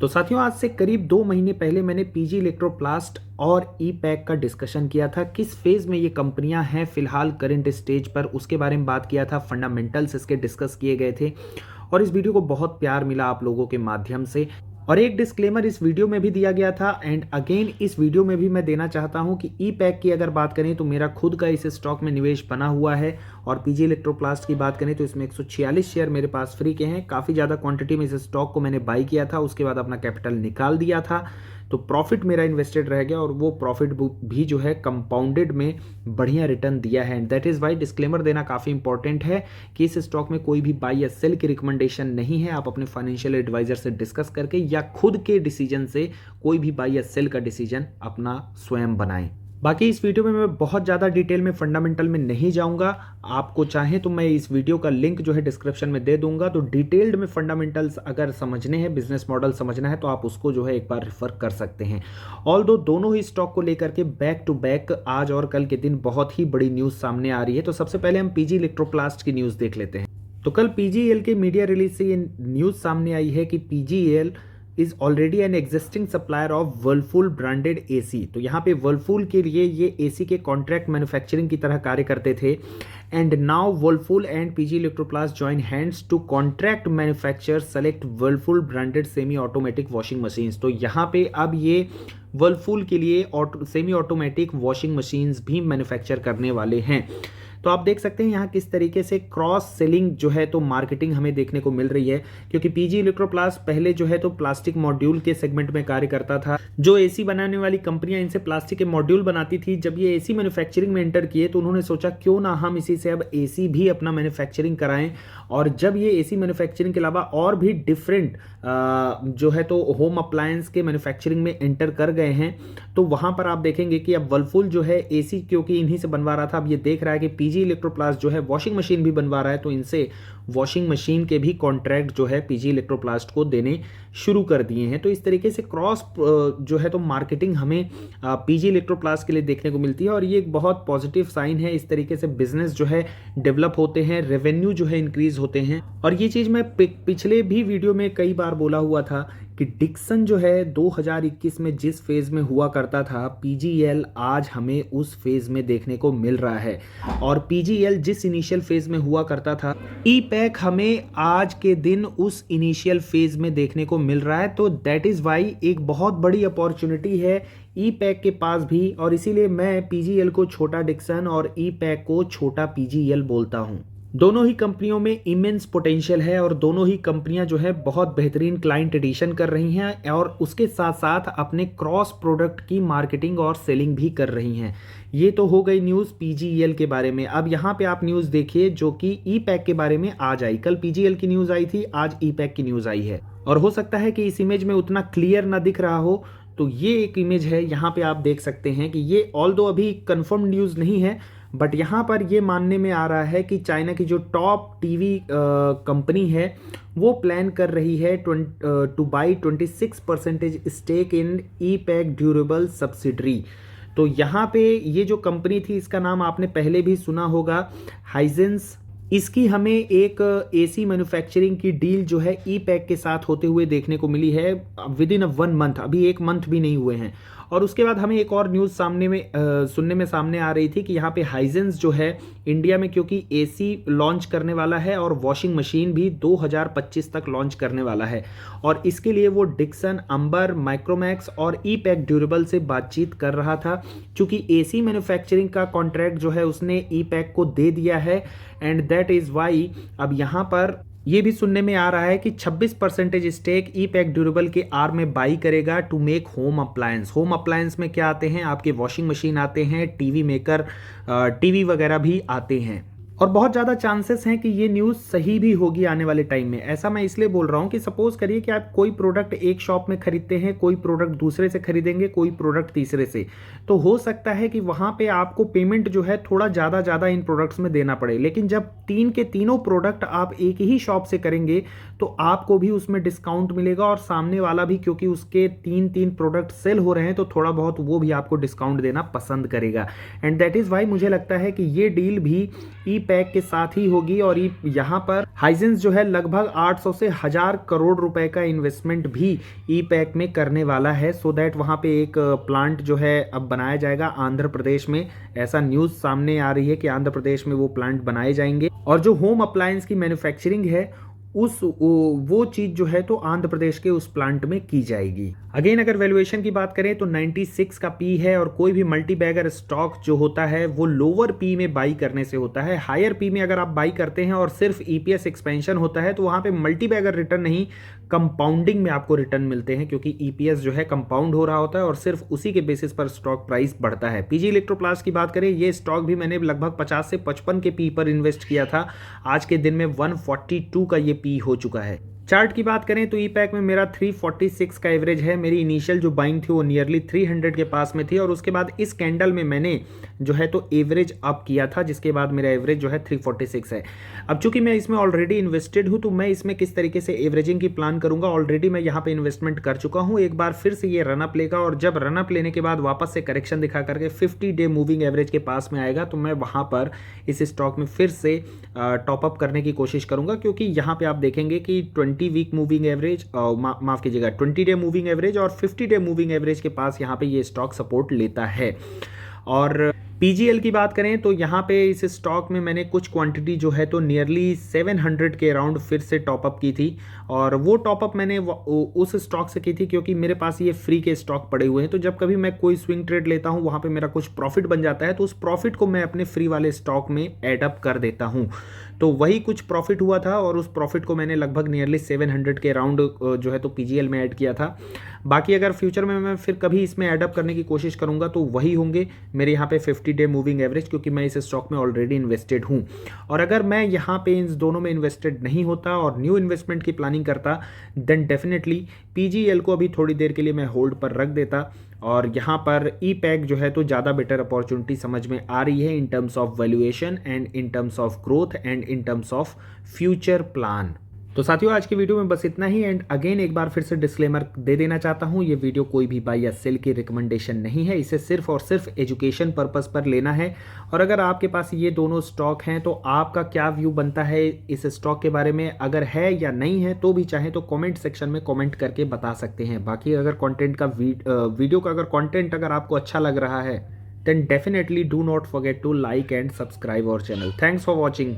तो साथियों, आज से करीब 2 महीने पहले मैंने पीजी इलेक्ट्रोप्लास्ट और ई पैक का डिस्कशन किया था। किस फेज़ में ये कंपनियां हैं फिलहाल करंट स्टेज पर, उसके बारे में बात किया था। फंडामेंटल्स इसके डिस्कस किए गए थे और इस वीडियो को बहुत प्यार मिला आप लोगों के माध्यम से। और एक डिस्क्लेमर इस वीडियो में भी दिया गया था एंड अगेन इस वीडियो में भी मैं देना चाहता हूं कि ई पैक की अगर बात करें तो मेरा खुद का इस स्टॉक में निवेश बना हुआ है। और पीजी इलेक्ट्रोप्लास्ट की बात करें तो इसमें 146 शेयर मेरे पास फ्री के हैं। काफ़ी ज़्यादा क्वांटिटी में इस स्टॉक को मैंने बाई किया था, उसके बाद अपना कैपिटल निकाल दिया था, तो प्रॉफिट मेरा इन्वेस्टेड रह गया और वो प्रॉफिट भी जो है कंपाउंडेड में बढ़िया रिटर्न दिया है। And that is why disclaimer देना काफ़ी इंपॉर्टेंट है कि इस स्टॉक में कोई भी बाई या सेल की रिकमेंडेशन नहीं है। आप अपने फाइनेंशियल एडवाइजर से डिस्कस करके या खुद के डिसीजन से कोई भी बाई या सेल का डिसीजन अपना स्वयं बनाएं। बाकी इस वीडियो में मैं बहुत ज़्यादा डिटेल में फंडामेंटल में नहीं जाऊंगा। आपको चाहे तो मैं इस वीडियो का लिंक जो है डिस्क्रिप्शन में दे दूंगा, तो डिटेल्ड में फंडामेंटल्स अगर समझने हैं, बिजनेस मॉडल समझना है, तो आप उसको जो है एक बार रेफर कर सकते हैं। ऑल्दो दोनों ही स्टॉक को लेकर के बैक टू बैक आज और कल के दिन बहुत ही बड़ी न्यूज़ सामने आ रही है। तो सबसे पहले हम पीजी इलेक्ट्रोप्लास्ट की न्यूज़ देख लेते हैं। तो कल पीजीईएल के मीडिया रिलीज से ये न्यूज़ सामने आई है कि PGEL is already an existing supplier of Whirlpool branded AC. तो यहाँ पे वर्लपूल के लिए ये एसी के कॉन्ट्रैक्ट मैन्युफैक्चरिंग की तरह कार्य करते थे। And now Whirlpool and PG Electroplast join hands to contract manufacture select Whirlpool branded semi automatic washing machines. तो यहाँ पे अब ये वर्लपूल के लिए सेमी ऑटोमेटिक वॉशिंग मशीन्स भी मैन्युफैक्चर करने वाले हैं। तो आप देख सकते हैं यहाँ किस तरीके से क्रॉस सेलिंग जो है तो मार्केटिंग हमें देखने को मिल रही है, क्योंकि पीजी इलेक्ट्रोप्लास्ट पहले जो है तो प्लास्टिक मॉड्यूल के सेगमेंट में कार्य करता था। जो एसी बनाने वाली कंपनियां इनसे प्लास्टिक के मॉड्यूल बनाती थी, जब ये एसी मैन्युफैक्चरिंग में एंटर किए तो उन्होंने सोचा क्यों ना हम इसी से अब एसी भी अपना मैन्युफैक्चरिंग कराएं। और जब ये एसी मैन्युफैक्चरिंग के अलावा और भी डिफरेंट जो है तो होम अप्लायंस के मैन्युफैक्चरिंग में एंटर कर गए हैं, तो वहां पर आप देखेंगे कि अब वर्लपूल जो है एसी क्योंकि इन्हीं से बनवा रहा था, अब ये देख रहा है कि पीजी इलेक्ट्रोप्लास्ट जो है वॉशिंग मशीन भी बनवा रहा है, तो इनसे वॉशिंग मशीन के भी कॉन्ट्रैक्ट जो है पीजी इलेक्ट्रोप्लास्ट को देने शुरू कर दिए हैं। तो इस तरीके से क्रॉस जो है तो मार्केटिंग हमें पीजी इलेक्ट्रोप्लास्ट के लिए देखने को मिलती है और ये एक बहुत पॉजिटिव साइन है। इस तरीके से बिजनेस जो है डेवलप होते हैं, रेवेन्यू जो है इंक्रीज होते हैं। और ये चीज़ मैं पिछले भी वीडियो में कई बार बोला हुआ था कि डिक्सन जो है 2021 में जिस फेज़ में हुआ करता था, पीजीईएल आज हमें उस फेज़ में देखने को मिल रहा है। और पीजीईएल जिस इनिशियल फेज़ में हुआ करता था, ई पैक हमें आज के दिन उस इनिशियल फेज़ में देखने को मिल रहा है। तो दैट इज़ वाई एक बहुत बड़ी अपॉर्चुनिटी है ई पैक के पास भी, और इसीलिए मैं पीजीईएल को छोटा डिक्सन और ई पैक को छोटा पीजीईएल बोलता हूँ। दोनों ही कंपनियों में इमेंस पोटेंशियल है और दोनों ही कंपनियां जो है बहुत बेहतरीन क्लाइंट एडिशन कर रही हैं और उसके साथ साथ अपने क्रॉस प्रोडक्ट की मार्केटिंग और सेलिंग भी कर रही हैं। ये तो हो गई न्यूज़ पीजीईएल के बारे में। अब यहाँ पे आप न्यूज़ देखिए जो कि ई पैक के बारे में आज आई। कल पीजीईएल की न्यूज़ आई थी, आज ई पैक की न्यूज़ आई है। और हो सकता है कि इस इमेज में उतना क्लियर ना दिख रहा हो, तो ये एक इमेज है, यहाँ पे आप देख सकते हैं कि ये ऑल्दो अभी कंफर्म न्यूज़ नहीं है, बट यहाँ पर ये मानने में आ रहा है कि चाइना की जो टॉप टीवी कंपनी है वो प्लान कर रही है to buy 26% stake in E pack durable subsidiary. तो यहाँ पे ये जो कंपनी थी इसका नाम आपने पहले भी सुना होगा, हाइजेंस। इसकी हमें एक एसी मैन्युफैक्चरिंग की डील जो है ई पैक के साथ होते हुए देखने को मिली है विद इन 1 मंथ, अभी 1 मंथ भी नहीं हुए हैं। और उसके बाद हमें एक और न्यूज़ सुनने में सामने आ रही थी कि यहाँ पे हाइजेंस जो है इंडिया में क्योंकि एसी लॉन्च करने वाला है और वॉशिंग मशीन भी 2025 तक लॉन्च करने वाला है, और इसके लिए वो डिक्सन, अंबर, माइक्रोमैक्स और ई पैक ड्यूरेबल से बातचीत कर रहा था। क्योंकि एसी मैन्युफैक्चरिंग का कॉन्ट्रैक्ट जो है उसने ई पैक को दे दिया है, एंड दैट इज़ वाई अब यहाँ पर ये भी सुनने में आ रहा है कि 26% स्टेक ई पैक ड्यूरेबल के आर में बाई करेगा to make home appliance. Home appliance में क्या आते हैं, आपके वॉशिंग मशीन आते हैं, टीवी मेकर, टीवी वगैरह भी आते हैं। और बहुत ज़्यादा चांसेस हैं कि ये न्यूज़ सही भी होगी आने वाले टाइम में। ऐसा मैं इसलिए बोल रहा हूँ कि सपोज करिए कि आप कोई प्रोडक्ट एक शॉप में खरीदते हैं, कोई प्रोडक्ट दूसरे से खरीदेंगे, कोई प्रोडक्ट तीसरे से, तो हो सकता है कि वहाँ पे आपको पेमेंट जो है थोड़ा ज़्यादा इन प्रोडक्ट्स में देना पड़े। लेकिन जब 3 के तीनों प्रोडक्ट आप एक ही शॉप से करेंगे तो आपको भी उसमें डिस्काउंट मिलेगा और सामने वाला भी, क्योंकि उसके 3 प्रोडक्ट सेल हो रहे हैं तो थोड़ा बहुत वो भी आपको डिस्काउंट देना पसंद करेगा। एंड दैट इज़ वाई मुझे लगता है कि ये डील भी ई पैक के साथ ही होगी। और यहाँ पर हाइजेंस जो है लगभग 800 से 1000 करोड़ रुपए का इन्वेस्टमेंट भी ई पैक में करने वाला है, सो दैट वहाँ पे एक प्लांट जो है अब बनाया जाएगा आंध्र प्रदेश में। ऐसा न्यूज़ सामने आ रही है कि आंध्र प्रदेश में वो प्लांट बनाए जाएंगे। और जो होम अप्लायंस की मैन्युफैक्चरिंग है वो चीज़ जो है तो आंध्र प्रदेश के उस प्लांट में की जाएगी। अगेन अगर वैल्यूएशन की बात करें तो 96 का पी है। और कोई भी मल्टी बैगर स्टॉक जो होता है वो लोअर पी में बाई करने से होता है। हायर पी में अगर आप बाई करते हैं और सिर्फ ईपीएस एक्सपेंशन होता है तो वहां पे मल्टी बैगर रिटर्न नहीं, कंपाउंडिंग में आपको रिटर्न मिलते हैं, क्योंकि ईपीएस जो है कंपाउंड हो रहा होता है और सिर्फ उसी के बेसिस पर स्टॉक प्राइस बढ़ता है। पीजी इलेक्ट्रोप्लास्ट की बात करें, ये स्टॉक भी मैंने लगभग 50 से 55 के पी पर इन्वेस्ट किया था। आज के दिन में 142 का ये पी हो चुका है। चार्ट की बात करें तो ई पैक में मेरा 346 का एवरेज है। मेरी इनिशियल जो बाइंग थी वो नियरली 300 के पास में थी और उसके बाद इस कैंडल में मैंने जो है तो एवरेज अप किया था, जिसके बाद मेरा एवरेज जो है 346 है। अब चूंकि मैं इसमें ऑलरेडी इन्वेस्टेड हूं तो मैं इसमें किस तरीके से एवरेजिंग की प्लान करूंगा, ऑलरेडी मैं यहाँ पे इन्वेस्टमेंट कर चुका हूं। एक बार फिर से ये रनअप लेगा और जब रनअप लेने के बाद वापस से करेक्शन दिखा करके 50 डे मूविंग एवरेज के पास में आएगा तो मैं वहां पर इस स्टॉक में फिर से टॉपअप करने की कोशिश करूंगा, क्योंकि यहाँ पे आप देखेंगे कि 20 वीक मूविंग एवरेज माफ कीजिएगा 20 डे मूविंग एवरेज और 50 डे मूविंग एवरेज के पास यहाँ पे ये स्टॉक सपोर्ट लेता है। और पीजीएल की बात करें तो यहाँ पे इस स्टॉक में मैंने कुछ क्वांटिटी जो है तो नियरली 700 के अराउंड फिर से टॉपअप की थी। और वो टॉपअप मैंने उस स्टॉक से की थी क्योंकि मेरे पास ये फ्री के स्टॉक पड़े हुए हैं। तो जब कभी मैं कोई स्विंग ट्रेड लेता हूँ वहाँ पे मेरा कुछ प्रॉफिट बन जाता है तो उस प्रॉफिट को मैं अपने फ्री वाले स्टॉक में एड अप कर देता हूँ। तो वही कुछ प्रॉफिट हुआ था और उस प्रॉफिट को मैंने लगभग नियरली 700 के अराउंड जो है तो पीजीएल में ऐड किया था। बाकी अगर फ्यूचर में मैं फिर कभी इसमें ऐड अप करने की कोशिश करूंगा तो वही होंगे मेरे यहाँ पे 50 डे मूविंग एवरेज, क्योंकि मैं इस स्टॉक में ऑलरेडी इन्वेस्टेड हूँ। और अगर मैं यहाँ पे इन दोनों में इन्वेस्टेड नहीं होता और न्यू इन्वेस्टमेंट की प्लानिंग करता देन डेफिनेटली पीजीएल को अभी थोड़ी देर के लिए मैं होल्ड पर रख देता। और यहाँ पर ई पैक जो है तो ज़्यादा बेटर अपॉर्चुनिटी समझ में आ रही है in terms of valuation and in terms of growth and in terms of future plan. तो साथियों आज की वीडियो में बस इतना ही। एंड अगेन एक बार फिर से डिस्क्लेमर दे देना चाहता हूँ, ये वीडियो कोई भी बाय या सेल की रिकमेंडेशन नहीं है, इसे सिर्फ और सिर्फ एजुकेशन पर्पस पर लेना है। और अगर आपके पास ये दोनों स्टॉक हैं तो आपका क्या व्यू बनता है इस स्टॉक के बारे में, अगर है या नहीं है तो भी चाहे तो कमेंट सेक्शन में कमेंट करके बता सकते हैं। बाकी अगर कंटेंट का वीडियो का अगर कंटेंट अगर आपको अच्छा लग रहा है then definitely do not forget to like and subscribe our channel. Thanks for watching.